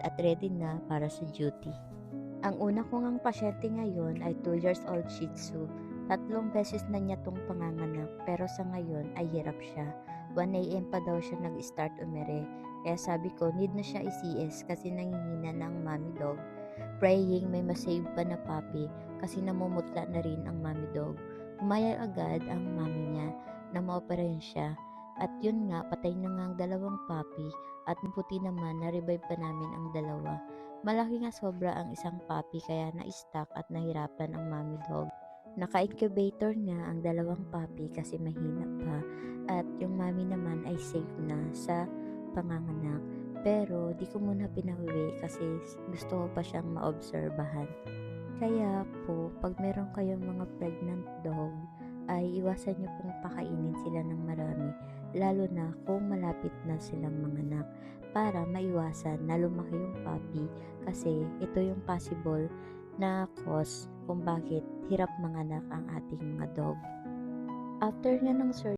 at ready na para sa duty. Ang una ko ngang pasyente ngayon ay 2 years old Shih Tzu. 3 beses na niya tong panganganak pero sa ngayon ay hirap siya. 1 AM pa daw siya nag-start umere. Kaya sabi ko need na siya i-CS kasi nangihina na ang mommy dog. Praying may masave pa na puppy kasi namumutla na rin ang mommy dog. Umayag agad ang mommy niya na maoperahan siya. At yun nga, patay na nga ang 2 puppy at buti naman na-revive pa namin ang 2. Malaki nga sobra ang isang puppy kaya na-stuck at nahirapan ang mommy dog. Naka-incubator nga ang 2 puppy kasi mahina pa at yung mommy naman ay safe na sa panganganak. Pero di ko muna pinauwi kasi gusto ko pa siyang maobserbahan. Kaya po, pag meron kayong mga pregnant dog, ay iwasan nyo pong pakainin sila ng marami, lalo na kung malapit na silang manganak, para maiwasan na lumaki yung puppy kasi ito yung possible na cause kung bakit hirap manganak ang ating mga dog. After nga ng